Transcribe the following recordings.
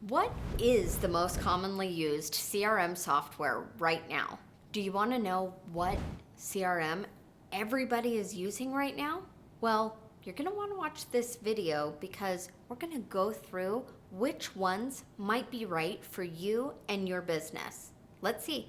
What is the most commonly used CRM software right now? Do you want to know what CRM everybody is using right now? Well, you're going to want to watch this video because we're going to go through which ones might be right for you and your business. Let's see.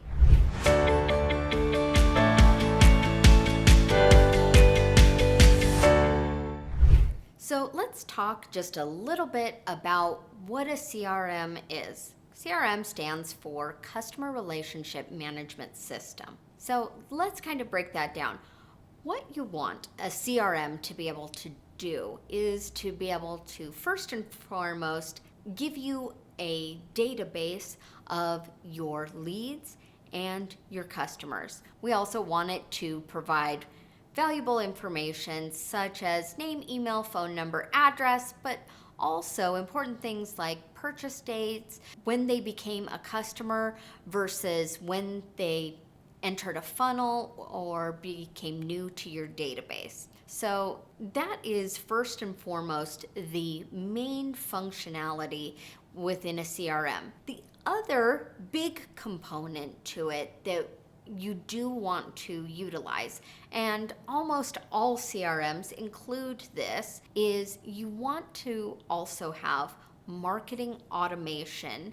So let's talk just a little bit about what a CRM is. CRM stands for Customer Relationship Management System. So let's kind of break that down. What you want a CRM to be able to do is to be able to, first and foremost, give you a database of your leads and your customers. We also want it to provide valuable information such as name, email, phone number, address, but also important things like purchase dates, when they became a customer versus when they entered a funnel or became new to your database. So that is first and foremost the main functionality within a CRM. The other big component to it that you do want to utilize, and almost all CRMs include this, is you want to also have marketing automation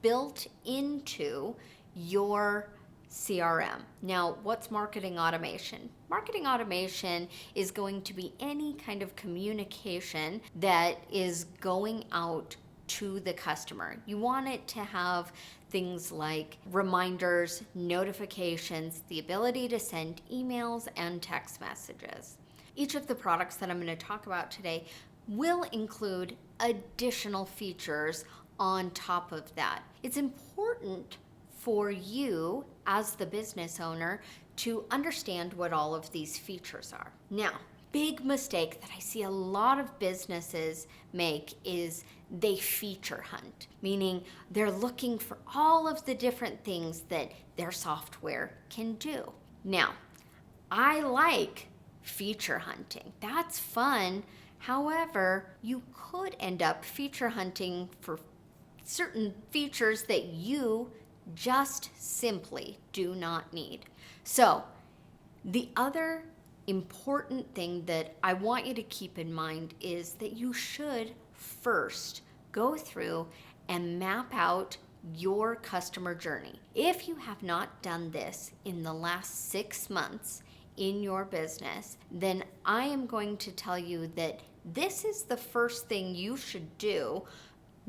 built into your CRM. Now, what's marketing automation? Marketing automation is going to be any kind of communication that is going out to the customer. You want it to have things like reminders, notifications, the ability to send emails and text messages. Each of the products that I'm going to talk about today will include additional features on top of that. It's important for you as the business owner to understand what all of these features are. Now, big mistake that I see a lot of businesses make is they feature hunt, meaning they're looking for all of the different things that their software can do. Now, I like feature hunting. That's fun. However, you could end up feature hunting for certain features that you just simply do not need. So, the other important thing that I want you to keep in mind is that you should first go through and map out your customer journey. If you have not done this in the last 6 months in your business, then I am going to tell you that this is the first thing you should do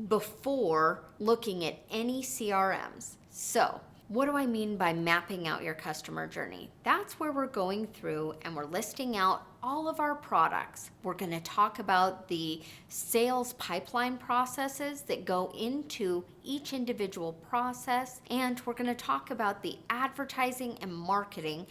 before looking at any CRMs. So, what do I mean by mapping out your customer journey? That's where we're going through and we're listing out all of our products. We're going to talk about the sales pipeline processes that go into each individual process, and we're going to talk about the advertising and marketing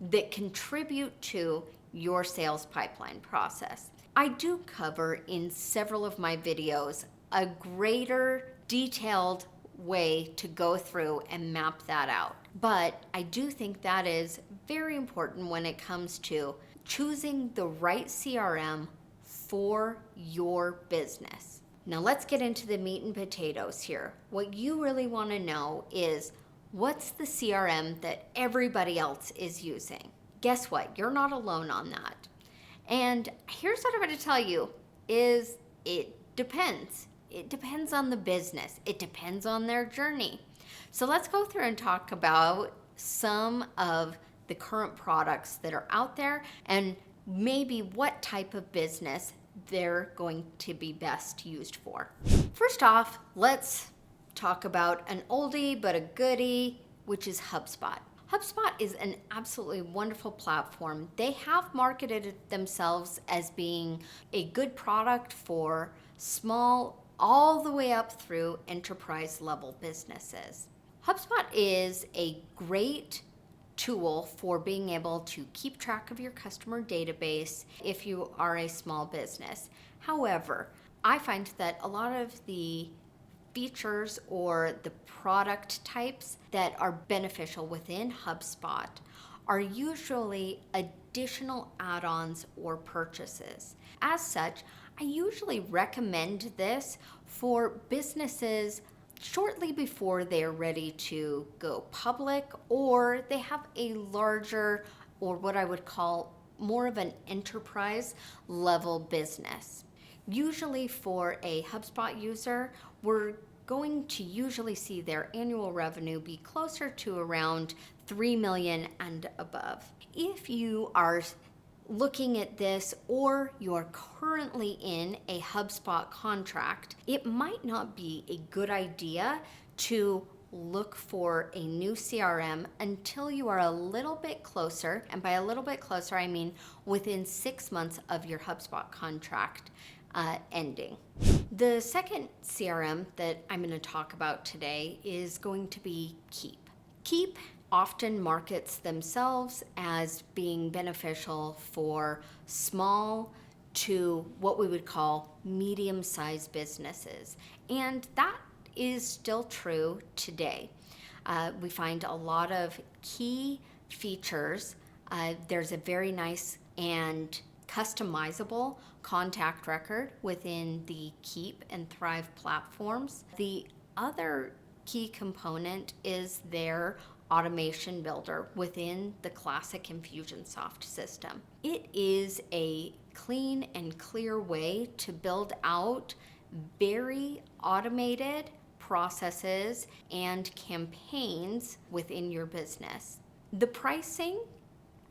that contribute to your sales pipeline process. I do cover in several of my videos a greater detailed way to go through and map that out. But I do think that is very important when it comes to choosing the right CRM for your business. Now let's get into the meat and potatoes here. What you really want to know is what's the CRM that everybody else is using? Guess what? You're not alone on that. And here's what I'm going to tell you is it depends. It depends on the business. It depends on their journey. So let's go through and talk about some of the current products that are out there and maybe what type of business they're going to be best used for. First off, let's talk about an oldie but a goodie, which is HubSpot. HubSpot is an absolutely wonderful platform. They have marketed themselves as being a good product for small all the way up through enterprise level businesses. HubSpot is a great tool for being able to keep track of your customer database if you are a small business. However, I find that a lot of the features or the product types that are beneficial within HubSpot are usually additional add-ons or purchases. As such, I usually recommend this for businesses shortly before they're ready to go public, or they have a larger, or what I would call more of an enterprise level business. Usually for a HubSpot user, we're going to usually see their annual revenue be closer to around 3 million and above. If you are looking at this or you're currently in a HubSpot contract, it might not be a good idea to look for a new CRM until you are a little bit closer, and by a little bit closer I mean within 6 months of your HubSpot contract ending. The second CRM that I'm going to talk about today is going to be Keap. Keap often markets themselves as being beneficial for small to what we would call medium-sized businesses, and that is still true today. We find a lot of key features. There's a very nice and customizable contact record within the Keap and Thrive platforms. The other key component is their automation builder within the classic Infusionsoft system. It is a clean and clear way to build out very automated processes and campaigns within your business. The pricing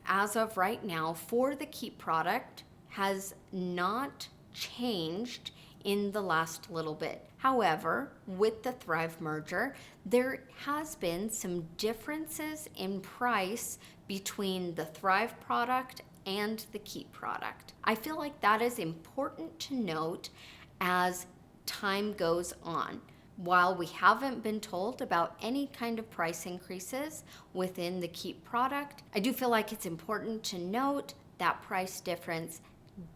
as of right now for the Keap product has not changed in the last little bit. However, with the Thrive merger, there has been some differences in price between the Thrive product and the Keap product. I feel like that is important to note as time goes on. While we haven't been told about any kind of price increases within the Keap product, I do feel like it's important to note that price difference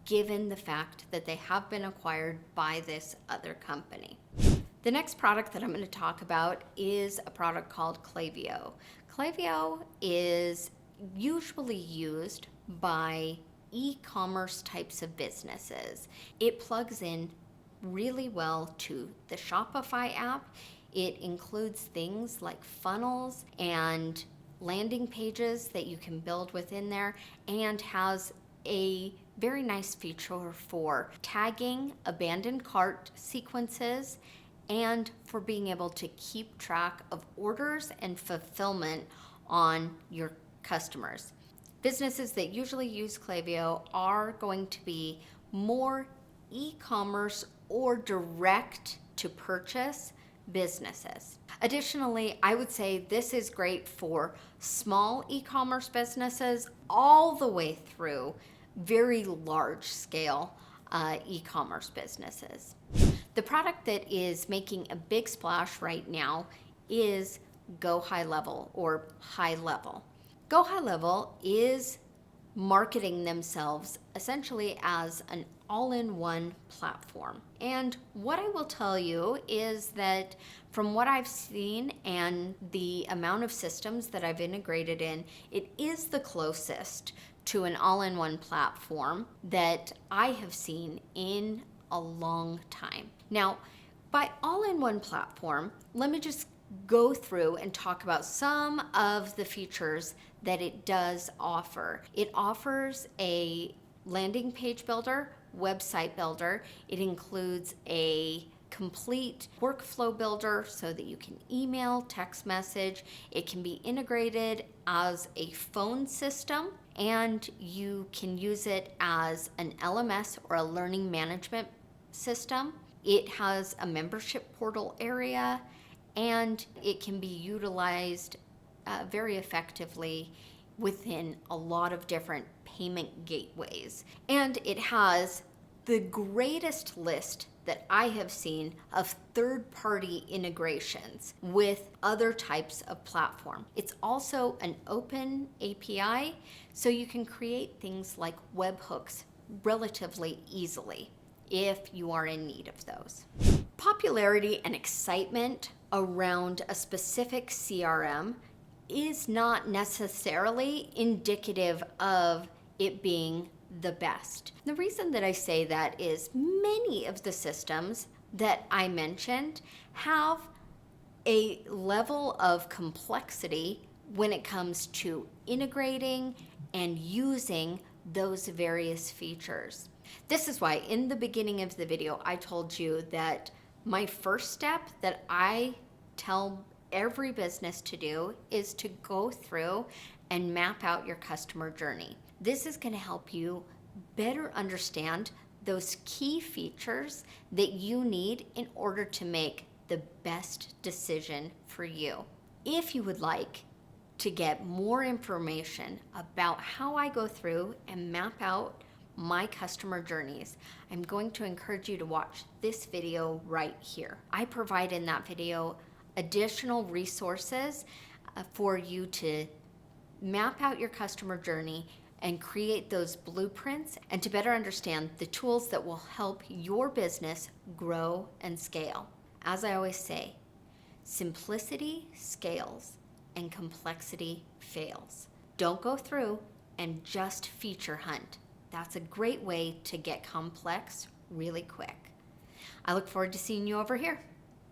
given the fact that they have been acquired by this other company. The next product that I'm going to talk about is a product called Klaviyo. Klaviyo is usually used by e-commerce types of businesses. It plugs in really well to the Shopify app. It includes things like funnels and landing pages that you can build within there, and has a very nice feature for tagging abandoned cart sequences and for being able to keep track of orders and fulfillment on your customers. Businesses that usually use Klaviyo are going to be more e-commerce or direct to purchase businesses. Additionally, I would say this is great for small e-commerce businesses all the way through very large scale e-commerce businesses. The product that is making a big splash right now is GoHighLevel or HighLevel. GoHighLevel is marketing themselves essentially as an all-in-one platform. And what I will tell you is that from what I've seen and the amount of systems that I've integrated in, it is the closest to an all-in-one platform that I have seen in a long time. Now, by all-in-one platform, let me just go through and talk about some of the features that it does offer. It offers a landing page builder, website builder. It includes a complete workflow builder so that you can email, text message. It can be integrated as a phone system, and you can use it as an LMS or a learning management system. It has a membership portal area, and it can be utilized very effectively within a lot of different payment gateways. And it has the greatest list that I have seen of third-party integrations with other types of platform. It's also an open API, so you can create things like webhooks relatively easily if you are in need of those. Popularity and excitement around a specific CRM is not necessarily indicative of it being the best. The reason that I say that is many of the systems that I mentioned have a level of complexity when it comes to integrating and using those various features. This is why in the beginning of the video, I told you that my first step that I tell every business to do is to go through and map out your customer journey. This is going to help you better understand those key features that you need in order to make the best decision for you. If you would like to get more information about how I go through and map out my customer journeys, I'm going to encourage you to watch this video right here. I provide in that video additional resources for you to map out your customer journey and create those blueprints and to better understand the tools that will help your business grow and scale. As I always say, simplicity scales and complexity fails. Don't go through and just feature hunt. That's a great way to get complex really quick. I look forward to seeing you over here.